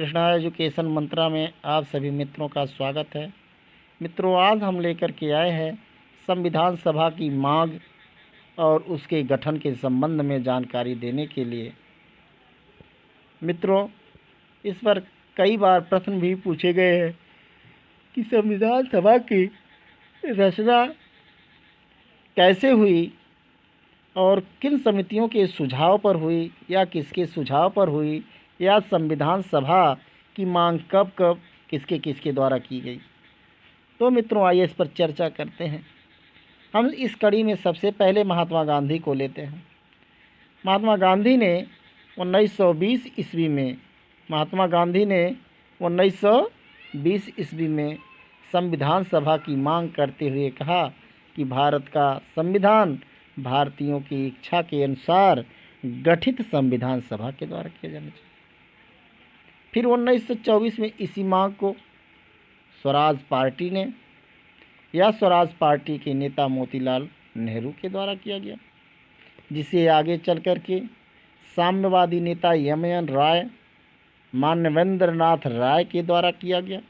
Krishna education मंत्रा में आप सभी मित्रों का स्वागत है। मित्रों, आज हम लेकर के आए हैं संविधान सभा की मांग और उसके गठन के संबंध में जानकारी देने के लिए। मित्रों, इस पर कई बार प्रश्न भी पूछे गए हैं कि संविधान सभा की रचना कैसे हुई और किन समितियों के सुझाव पर हुई या किसके सुझाव पर हुई, या संविधान सभा की मांग कब कब किसके किसके द्वारा की गई। तो मित्रों, आइए इस पर चर्चा करते हैं। हम इस कड़ी में सबसे पहले महात्मा गांधी को लेते हैं। महात्मा गांधी ने 1920 ईस्वी में 1920 ईस्वी में संविधान सभा की मांग करते हुए कहा कि भारत का संविधान भारतीयों की इच्छा के अनुसार गठित संविधान सभा के द्वारा किया जाना चाहिए। फिर 1924 में इसी मांग को स्वराज पार्टी ने या स्वराज पार्टी के नेता मोतीलाल नेहरू के द्वारा किया गया, जिसे आगे चल कर के साम्यवादी नेता एम.एन. राय, मानवेंद्र नाथ राय के द्वारा किया गया।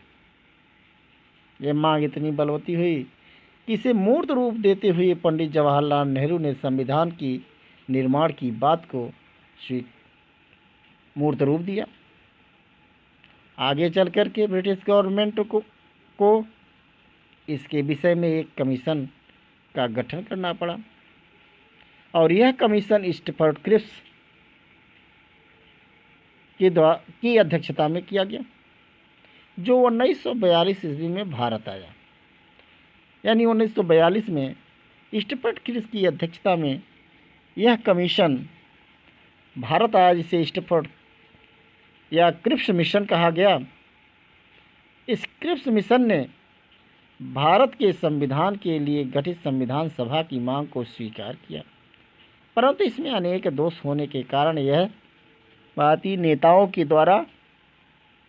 यह मांग इतनी बलवती हुई कि इसे मूर्त रूप देते हुए पंडित जवाहरलाल नेहरू ने संविधान की निर्माण की बात को मूर्त रूप दिया। आगे चल कर के ब्रिटिश गवर्नमेंट को इसके विषय में एक कमीशन का गठन करना पड़ा और यह कमीशन स्टैफर्ड क्रिप्स की अध्यक्षता में किया गया, जो 1942 ईस्वी में भारत आया। यानी 1942 में स्टैफर्ड क्रिप्स की अध्यक्षता में यह कमीशन भारत आया, जिसे स्टैफर्ड या क्रिप्स मिशन कहा गया। इस क्रिप्स मिशन ने भारत के संविधान के लिए गठित संविधान सभा की मांग को स्वीकार किया, परंतु इसमें अनेक दोष होने के कारण यह भारतीय नेताओं के द्वारा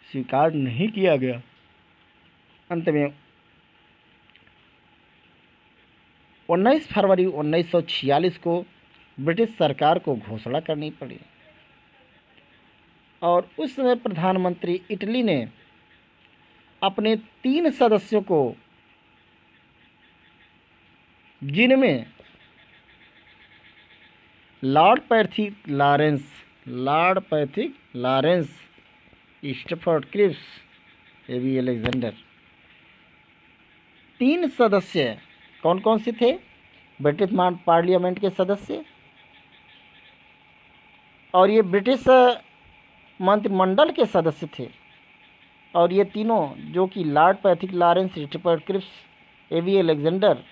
स्वीकार नहीं किया गया। अंत में 19 फरवरी 1946 को ब्रिटिश सरकार को घोषणा करनी पड़ी और उस समय प्रधानमंत्री इटली ने अपने 3 सदस्यों को, जिनमें lord Pethick Lawrence, Stafford Cripps, A B. Alexander, 3 सदस्य कौन कौन से थे? ब्रिटिश पार्लियामेंट के सदस्य, और ये ब्रिटिश मंत्रिमंडल के सदस्य थे। और ये तीनों, जो कि lord Pethick Lawrence, Stafford Cripps, A B. Alexander,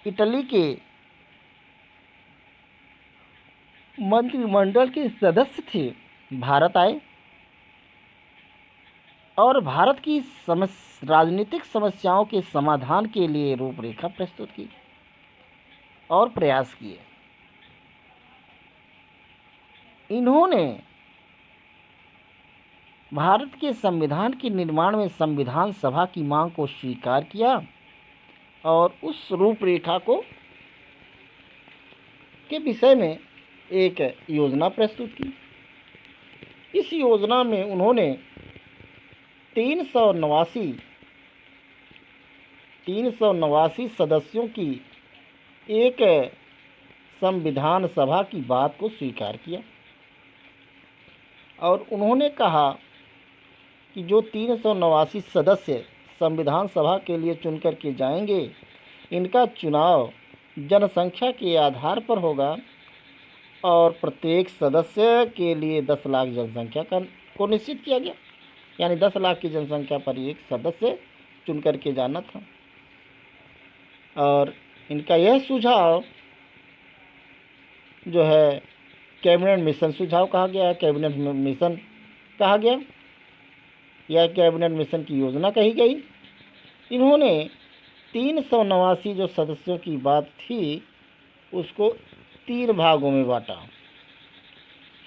Italy के मंत्रिमंडल के सदस्य थे, भारत आए और भारत की राजनीतिक समस्याओं के समाधान के लिए रूपरेखा प्रस्तुत की और प्रयास किए। इन्होंने भारत के संविधान के निर्माण में संविधान सभा की मांग को स्वीकार किया और उस रूपरेखा के विषय में एक योजना प्रस्तुत की। इस योजना में उन्होंने 389 सदस्यों की एक संविधान सभा की बात को स्वीकार किया और उन्होंने कहा कि जो 389 सदस्य संविधान सभा के लिए चुनकर के जाएंगे, इनका चुनाव जनसंख्या के आधार पर होगा और प्रत्येक सदस्य के लिए 10 लाख जनसंख्या को निश्चित किया गया। यानी 10 लाख की जनसंख्या पर एक सदस्य चुनकर के जाना था। और इनका यह सुझाव जो है कैबिनेट मिशन सुझाव कहा गया है, कैबिनेट मिशन कहा गया या कैबिनेट मिशन की योजना कही गई। इन्होंने 389 जो सदस्यों की बात थी उसको 3 भागों में बांटा।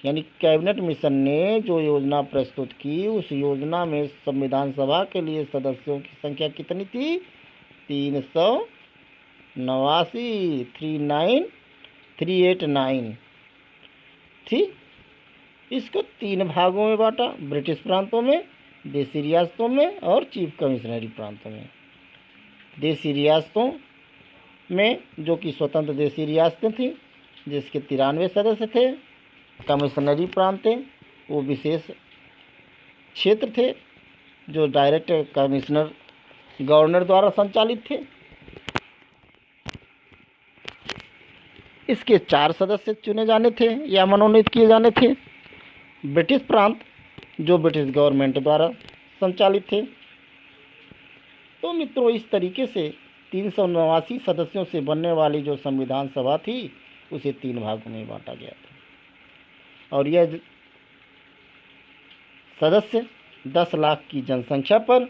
यानी कैबिनेट मिशन ने जो योजना प्रस्तुत की, उस योजना में संविधान सभा के लिए सदस्यों की संख्या कितनी थी? 389 थी। इसको 3 भागों में बांटा, ब्रिटिश प्रांतों में, देशी रियासतों में और चीफ कमिश्नरी प्रांतों में। देशी रियासतों में जो कि स्वतंत्र देशी रियासतें थीं जिसके 93 सदस्य थे। कमिश्नरी प्रांत थे, वो विशेष क्षेत्र थे जो डायरेक्ट कमिश्नर गवर्नर द्वारा संचालित थे। इसके 4 सदस्य चुने जाने थे या मनोनीत किए जाने थे। ब्रिटिश प्रांत जो ब्रिटिश गवर्नमेंट द्वारा संचालित थे। तो मित्रों, इस तरीके से 389 सदस्यों से बनने वाली जो संविधान सभा थी उसे 3 भागों में बांटा गया था और यह सदस्य 10 लाख की जनसंख्या पर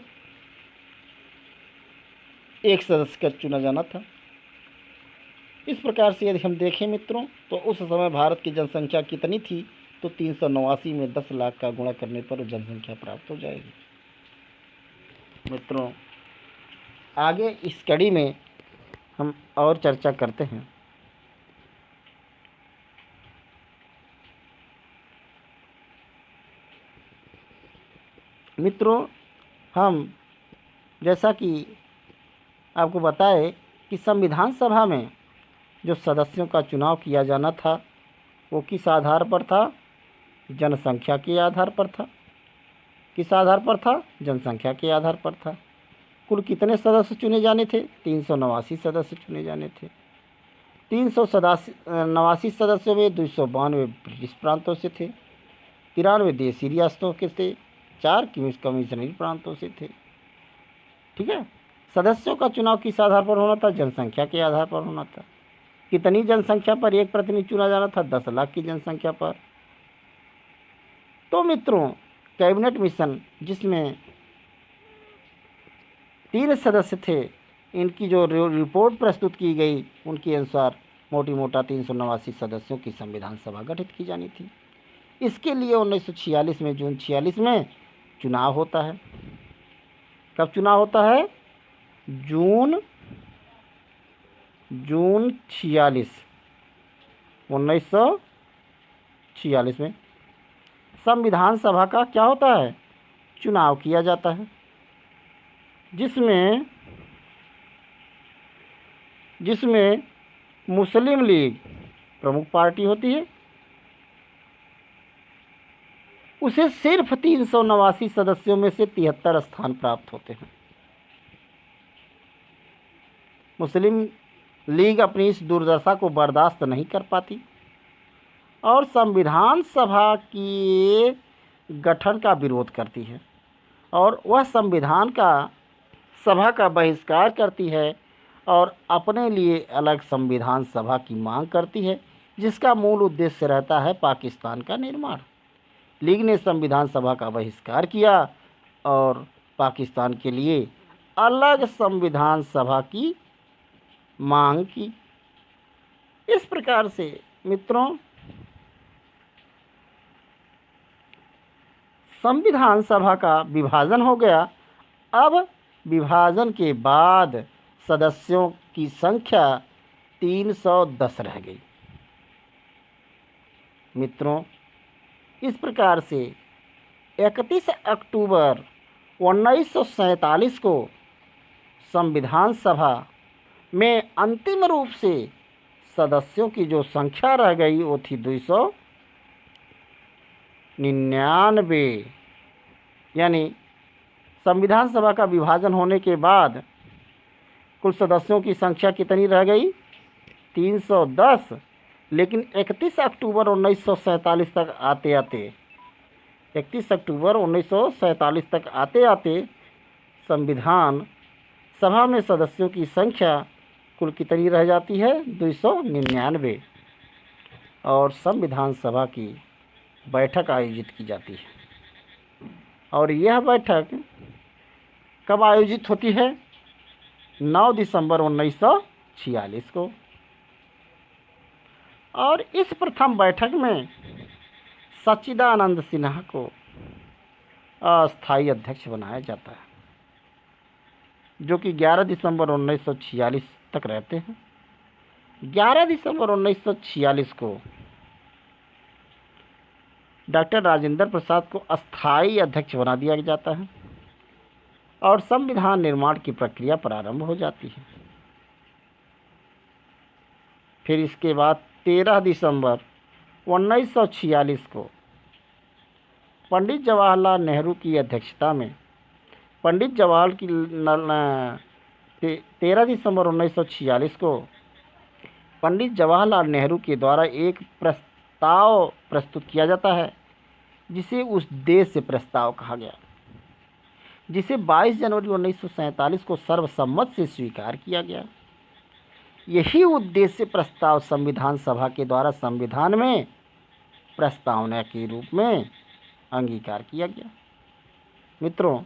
एक सदस्य का चुना जाना था। इस प्रकार से यदि हम देखें मित्रों तो उस समय भारत की जनसंख्या कितनी थी, तो 389 में 10 लाख का गुणा करने पर जनसंख्या प्राप्त हो जाएगी। मित्रों, आगे इस कड़ी में हम और चर्चा करते हैं। मित्रों, हम जैसा कि आपको बताए कि संविधान सभा में जो सदस्यों का चुनाव किया जाना था वो किस आधार पर था? जनसंख्या के आधार पर था। किस आधार पर था? जनसंख्या के आधार पर था। कुल कितने सदस्य चुने जाने थे? 389 सदस्य चुने जाने थे। 389 सदस्यों में 292 ब्रिटिश प्रांतों से थे, 93 देशी रियासतों के थे, 4 कमिश्नरी प्रांतों से थे। ठीक है। सदस्यों का चुनाव किस आधार पर होना था? जनसंख्या के आधार पर होना था। कितनी जनसंख्या पर एक प्रतिनिधि चुना जाना था? 10 लाख की जनसंख्या पर। तो मित्रों, कैबिनेट मिशन जिसमें 3 सदस्य थे, इनकी जो रिपोर्ट प्रस्तुत की गई उनके अनुसार मोटी मोटा 389 सदस्यों की संविधान सभा गठित की जानी थी। इसके लिए 1946 में जून 46 में चुनाव होता है। कब चुनाव होता है? जून 46, 1946 में संविधान सभा का क्या होता है? चुनाव किया जाता है, जिसमें मुस्लिम लीग प्रमुख पार्टी होती है। उसे सिर्फ 389 सदस्यों में से 73 स्थान प्राप्त होते हैं। मुस्लिम लीग अपनी इस दुर्दशा को बर्दाश्त नहीं कर पाती और संविधान सभा के गठन का विरोध करती है और वह संविधान का सभा का बहिष्कार करती है और अपने लिए अलग संविधान सभा की मांग करती है, जिसका मूल उद्देश्य रहता है पाकिस्तान का निर्माण। लीग ने संविधान सभा का बहिष्कार किया और पाकिस्तान के लिए अलग संविधान सभा की मांग की। इस प्रकार से मित्रों, संविधान सभा का विभाजन हो गया। अब विभाजन के बाद सदस्यों की संख्या 310 रह गई। मित्रों, इस प्रकार से 31 अक्टूबर 1947 को संविधान सभा में अंतिम रूप से सदस्यों की जो संख्या रह गई वो थी 299। यानी संविधान सभा का विभाजन होने के बाद कुल सदस्यों की संख्या कितनी रह गई? 310। लेकिन 31 अक्टूबर 1947 तक आते आते संविधान सभा में सदस्यों की संख्या कुल कितनी रह जाती है? 299। और संविधान सभा की बैठक आयोजित की जाती है और यह बैठक कब आयोजित होती है? 9 दिसंबर 1946 को। और इस प्रथम बैठक में सच्चिदानंद सिन्हा को अस्थायी अध्यक्ष बनाया जाता है, जो कि 11 दिसंबर 1946 तक रहते हैं। 11 दिसंबर 1946 को डॉक्टर राजेंद्र प्रसाद को अस्थायी अध्यक्ष बना दिया जाता है और संविधान निर्माण की प्रक्रिया प्रारंभ हो जाती है। फिर इसके बाद 13 दिसंबर 1946 को पंडित जवाहरलाल नेहरू की अध्यक्षता में पंडित जवाहर की 13 दिसंबर 1946 को पंडित जवाहरलाल नेहरू के द्वारा एक प्रस्ताव प्रस्तुत किया जाता है, जिसे उद्देश्य प्रस्ताव कहा गया, जिसे 22 जनवरी 1947 को सर्वसम्मत से स्वीकार किया गया। यही उद्देश्य प्रस्ताव संविधान सभा के द्वारा संविधान में प्रस्तावना के रूप में अंगीकार किया गया। मित्रों,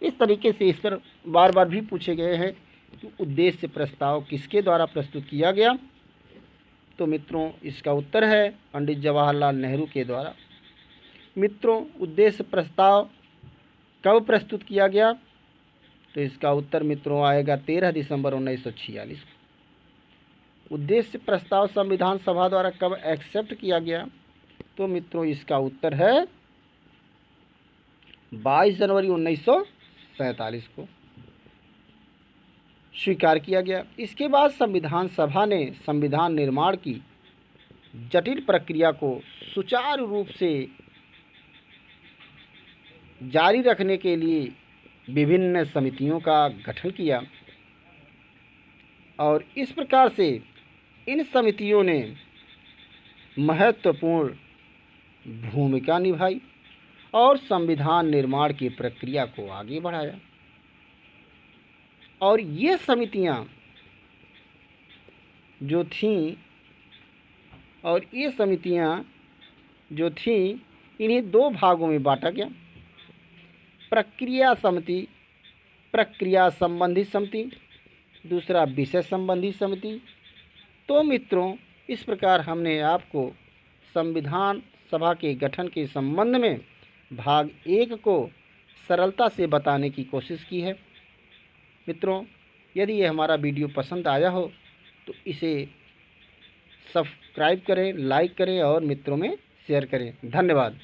इस तरीके से इस पर बार बार भी पूछे गए हैं कि उद्देश्य प्रस्ताव किसके द्वारा प्रस्तुत किया गया। तो मित्रों, इसका उत्तर है पंडित जवाहरलाल नेहरू के द्वारा। मित्रों, उद्देश्य प्रस्ताव कब प्रस्तुत किया गया? तो इसका उत्तर मित्रों आएगा 13 दिसंबर 1946 को। उद्देश्य प्रस्ताव संविधान सभा द्वारा कब एक्सेप्ट किया गया? तो मित्रों, इसका उत्तर है 22 जनवरी 1947 को स्वीकार किया गया। इसके बाद संविधान सभा ने संविधान निर्माण की जटिल प्रक्रिया को सुचारू रूप से जारी रखने के लिए विभिन्न समितियों का गठन किया और इस प्रकार से इन समितियों ने महत्वपूर्ण भूमिका निभाई और संविधान निर्माण की प्रक्रिया को आगे बढ़ाया। और ये समितियां जो थीं इन्हें दो भागों में बांटा गया। प्रक्रिया समिति, प्रक्रिया संबंधी समिति, दूसरा विषय संबंधी समिति। तो मित्रों, इस प्रकार हमने आपको संविधान सभा के गठन के संबंध में भाग 1 को सरलता से बताने की कोशिश की है। मित्रों, यदि ये हमारा वीडियो पसंद आया हो तो इसे सब्सक्राइब करें, लाइक करें और मित्रों में शेयर करें। धन्यवाद।